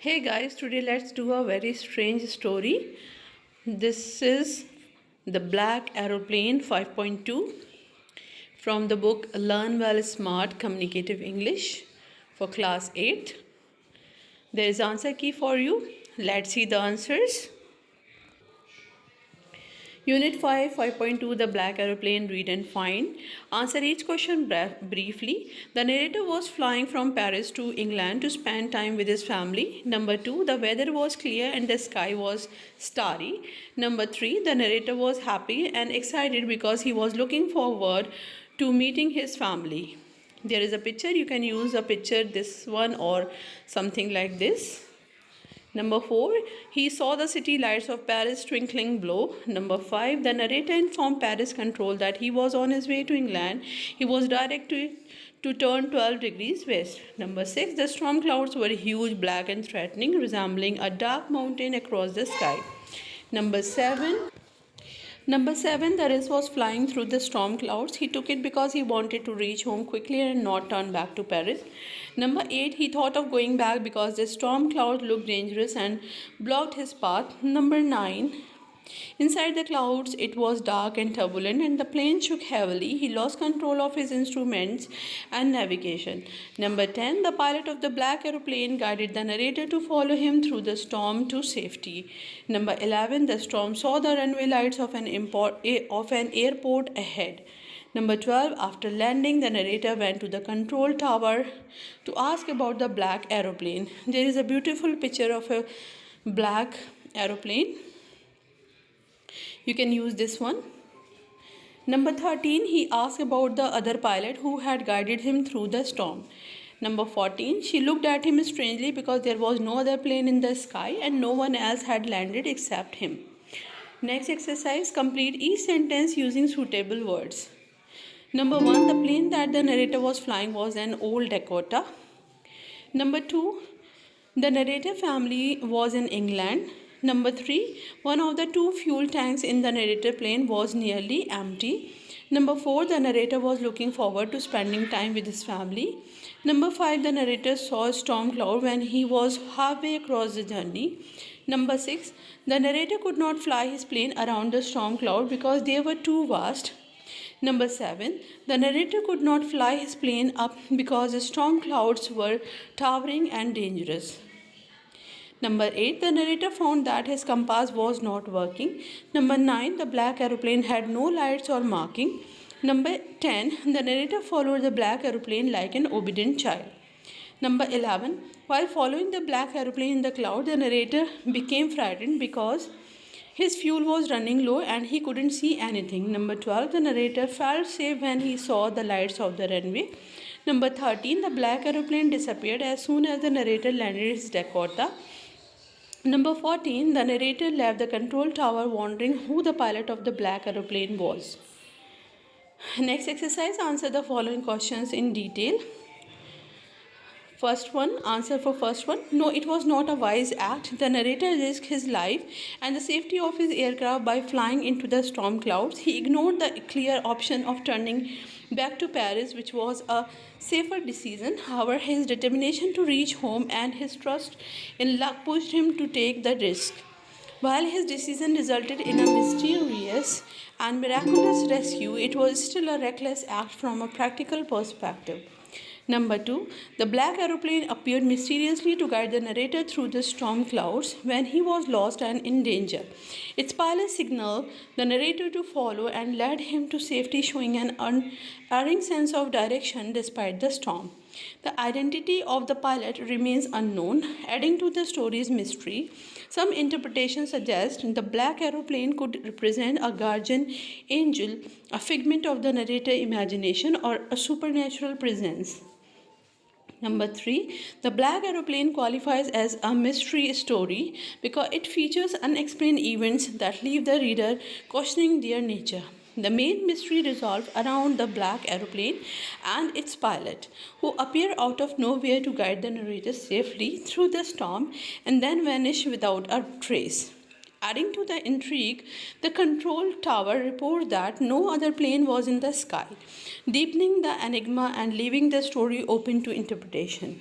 Hey guys, today let's do a very strange story. This is The Black Aeroplane 5.2 from the book Learn Well Smart Communicative English for class 8. There is answer key for you. Let's see the answers. Unit 5, 5.2 The Black Aeroplane, read and find. Answer each question briefly. The narrator was flying from Paris to England to spend time with his family. Number 2, the weather was clear and the sky was starry. Number 3, the narrator was happy and excited because he was looking forward to meeting his family. There is a picture, you can use a picture, this one or something like this. Number 4, he saw the city lights of Paris twinkling below. Number 5, the narrator informed Paris Control that he was on his way to England. He was directed to turn 12 degrees west. Number 6, the storm clouds were huge, black and threatening, resembling a dark mountain across the sky. Number 7, the race was flying through the storm clouds. He took it because he wanted to reach home quickly and not turn back to Paris. Number 8, he thought of going back because the storm cloud looked dangerous and blocked his path. Number 9, inside the clouds it was dark and turbulent and the plane shook heavily. He lost control of his instruments and navigation. Number 10, the pilot of the black aeroplane guided the narrator to follow him through the storm to safety. Number 11, the storm saw the runway lights of an airport ahead. Number 12, after landing, the narrator went to the control tower to ask about the black aeroplane. There is a beautiful picture of a black aeroplane. You can use this one. Number 13, he asked about the other pilot who had guided him through the storm. Number 14, she looked at him strangely because there was no other plane in the sky and no one else had landed except him. Next exercise, complete each sentence using suitable words. Number 1, the plane that the narrator was flying was an old Dakota. Number 2, the narrator family was in England. Number 3, one of the 2 fuel tanks in the narrator plane was nearly empty. Number 4, the narrator was looking forward to spending time with his family. Number 5, the narrator saw a storm cloud when he was halfway across the journey. Number 6, the narrator could not fly his plane around the storm cloud because they were too vast. Number 7, the narrator could not fly his plane up because the storm clouds were towering and dangerous. Number 8, the narrator found that his compass was not working. Number 9, the black aeroplane had no lights or marking. Number 10, the narrator followed the black aeroplane like an obedient child. Number 11, while following the black aeroplane in the cloud, the narrator became frightened because his fuel was running low and he couldn't see anything. Number 12, the narrator felt safe when he saw the lights of the runway. Number 13, the black aeroplane disappeared as soon as the narrator landed his Dakota. Number 14, the narrator left the control tower wondering who the pilot of the black aeroplane was. Next exercise, answer the following questions in detail. First one, answer for first one. No, it was not a wise act. The narrator risked his life and the safety of his aircraft by flying into the storm clouds. He ignored the clear option of turning back to Paris, which was a safer decision. However, his determination to reach home and his trust in luck pushed him to take the risk. While his decision resulted in a mysterious and miraculous rescue, it was still a reckless act from a practical perspective. Number 2, the black aeroplane appeared mysteriously to guide the narrator through the storm clouds when he was lost and in danger. Its pilot signaled the narrator to follow and led him to safety, showing an unerring sense of direction despite the storm. The identity of the pilot remains unknown, adding to the story's mystery. Some interpretations suggest the black aeroplane could represent a guardian angel, a figment of the narrator's imagination, or a supernatural presence. Number 3, the black aeroplane qualifies as a mystery story because it features unexplained events that leave the reader questioning their nature. The main mystery revolves around the black aeroplane and its pilot, who appear out of nowhere to guide the narrator safely through the storm and then vanish without a trace. Adding to the intrigue, the control tower reports that no other plane was in the sky, deepening the enigma and leaving the story open to interpretation.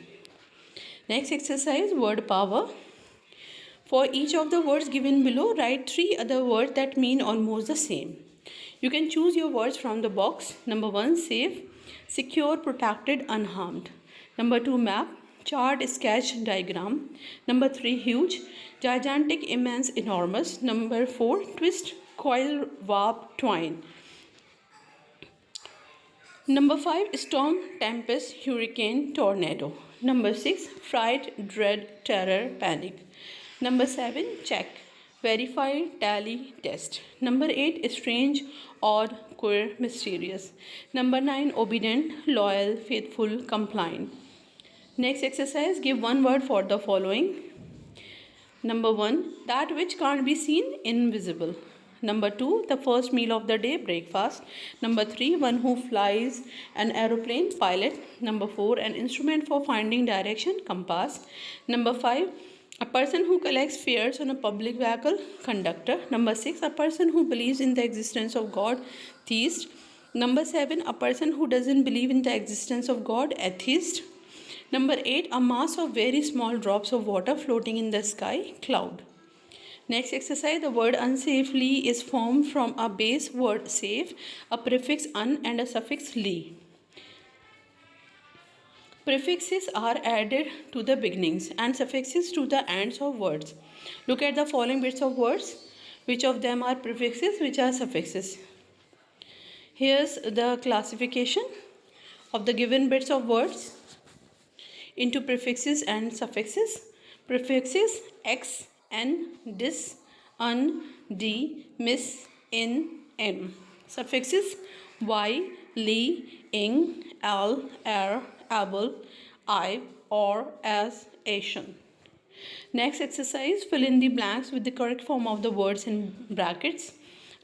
Next exercise, word power. For each of the words given below, write 3 other words that mean almost the same. You can choose your words from the box. Number 1, safe, secure, protected, unharmed. Number 2, map, chart, sketch, diagram. Number 3, huge, gigantic, immense, enormous. Number 4, twist, coil, warp, twine. Number 5, storm, tempest, hurricane, tornado. Number 6, fright, dread, terror, panic. Number 7, check, verify, tally, test. Number 8, strange, odd, queer, mysterious. Number 9, obedient, loyal, faithful, compliant. Next exercise, give one word for the following. Number 1, that which can't be seen, invisible. Number 2, the first meal of the day, breakfast. Number 3, one who flies an aeroplane, pilot. Number 4, an instrument for finding direction, compass. Number 5, a person who collects fares on a public vehicle, conductor. Number 6, a person who believes in the existence of God, theist. Number 7, a person who doesn't believe in the existence of God, atheist. Number 8, a mass of very small drops of water floating in the sky, cloud. Next exercise, the word unsafely is formed from a base word safe, a prefix un and a suffix li. Prefixes are added to the beginnings and suffixes to the ends of words. Look at the following bits of words. Which of them are prefixes, which are suffixes? Here's the classification of the given bits of words into prefixes and suffixes. Prefixes x, n, dis, un, d, mis, in, m. Suffixes y, li, ing, al, er, able, I, or, as, ation. Next exercise, fill in the blanks with the correct form of the words in brackets.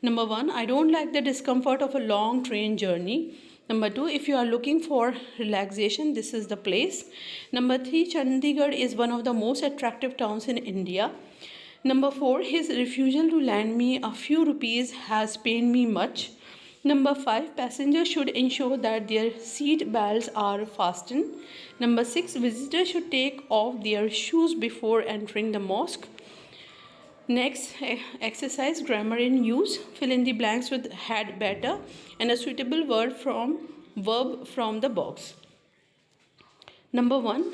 Number 1, I don't like the discomfort of a long train journey. Number 2, if you are looking for relaxation, this is the place. Number 3, Chandigarh is one of the most attractive towns in India. Number 4, his refusal to lend me a few rupees has pained me much. Number 5, passengers should ensure that their seat belts are fastened. Number 6, visitors should take off their shoes before entering the mosque. Next exercise, grammar in use. Fill in the blanks with had better and a suitable verb from the box. Number 1,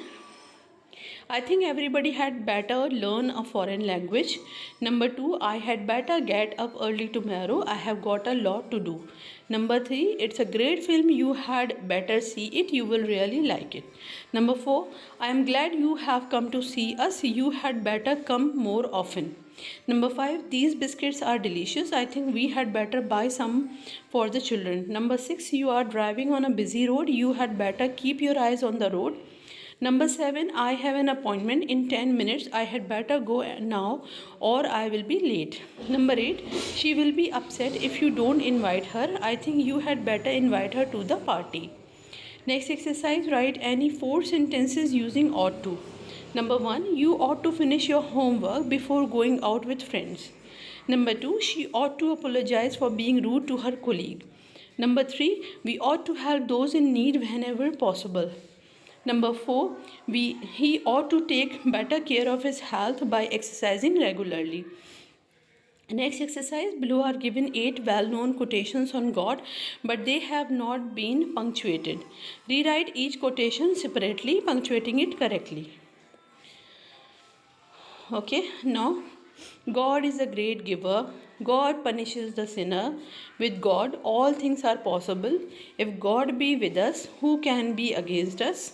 I think everybody had better learn a foreign language. Number 2, I had better get up early tomorrow. I have got a lot to do. Number 3, it's a great film. You had better see it. You will really like it. Number 4, I am glad you have come to see us. You had better come more often. Number 5, these biscuits are delicious. I think we had better buy some for the children. Number 6, you are driving on a busy road. You had better keep your eyes on the road. Number 7, I have an appointment in 10 minutes. I had better go now or I will be late. Number 8, she will be upset if you don't invite her. I think you had better invite her to the party. Next exercise, write any 4 sentences using ought to. Number 1, you ought to finish your homework before going out with friends. Number 2, she ought to apologize for being rude to her colleague. Number 3, we ought to help those in need whenever possible. Number 4, he ought to take better care of his health by exercising regularly. Next exercise, below are given 8 well-known quotations on God, but they have not been punctuated. Rewrite each quotation separately, punctuating it correctly. Okay, now God is a great giver. God punishes the sinner. With God, all things are possible. If God be with us, who can be against us?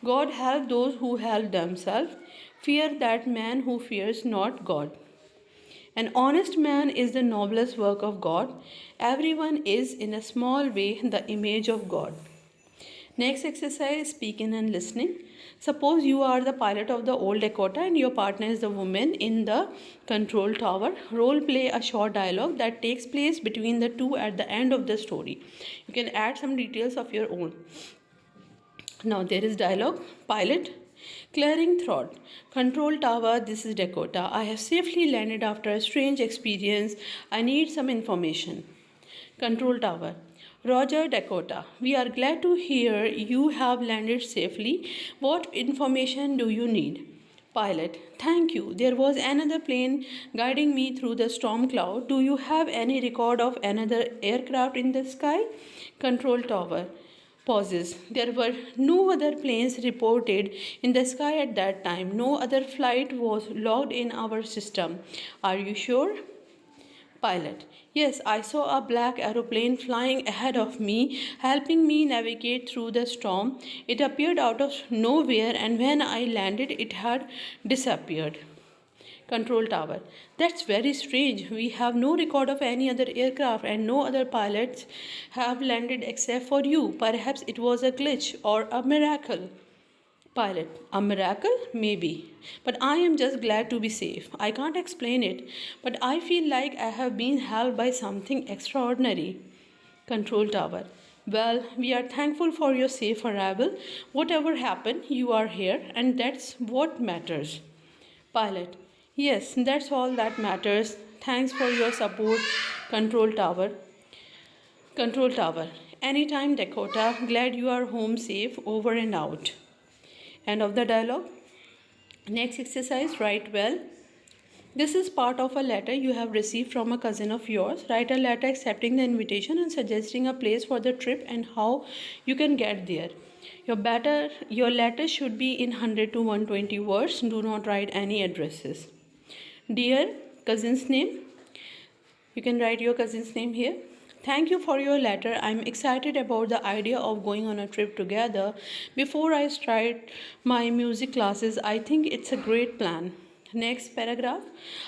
God help those who help themselves. Fear that man who fears not God. An honest man is the noblest work of God. Everyone is in a small way the image of God. Next exercise, speaking and listening. Suppose you are the pilot of the old Dakota and your partner is the woman in the control tower. Role play a short dialogue that takes place between the two at the end of the story. You can add some details of your own. Now there is dialogue. Pilot, clearing throat. Control tower, this is Dakota. I have safely landed after a strange experience. I need some information. Control tower. Roger, Dakota. We are glad to hear you have landed safely. What information do you need? Pilot, thank you. There was another plane guiding me through the storm cloud. Do you have any record of another aircraft in the sky? Control tower. Pauses. There were no other planes reported in the sky at that time. No other flight was logged in our system. Are you sure? Pilot. Yes, I saw a black aeroplane flying ahead of me, helping me navigate through the storm. It appeared out of nowhere, and when I landed, it had disappeared. Control tower. That's very strange. We have no record of any other aircraft, and no other pilots have landed except for you. Perhaps it was a glitch or a miracle. Pilot, a miracle? Maybe. But I am just glad to be safe. I can't explain it, but I feel like I have been helped by something extraordinary. Control tower. Well, we are thankful for your safe arrival. Whatever happened, you are here, and that's what matters. Pilot. Yes, that's all that matters. Thanks for your support. Control tower. Control tower. Anytime, Dakota. Glad you are home safe. Over and out. End of the dialogue. Next exercise, write well. This is part of a letter you have received from a cousin of yours. Write a letter accepting the invitation and suggesting a place for the trip and how you can get there. Your letter should be in 100 to 120 words. Do not write any addresses. Dear cousin's name. You can write your cousin's name here. Thank you for your letter. I'm excited about the idea of going on a trip together. Before I start my music classes, I think it's a great plan. Next paragraph.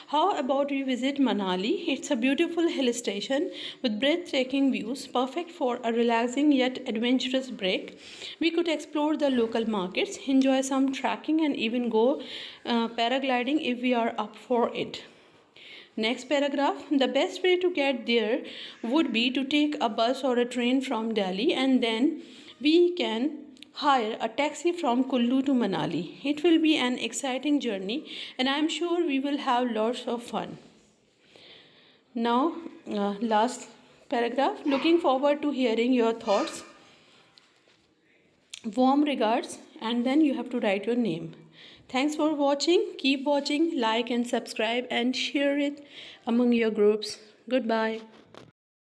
How about we visit Manali? It's a beautiful hill station with breathtaking views, perfect for a relaxing yet adventurous break. We could explore the local markets, enjoy some trekking, and even go paragliding if we are up for it. Next paragraph. The best way to get there would be to take a bus or a train from Delhi, and then we can hire a taxi from Kullu to Manali. It will be an exciting journey, and I am sure we will have lots of fun. Now, last paragraph. Looking forward to hearing your thoughts. Warm regards, and then you have to write your name. Thanks for watching. Keep watching, like and subscribe, and share it among your groups. Goodbye.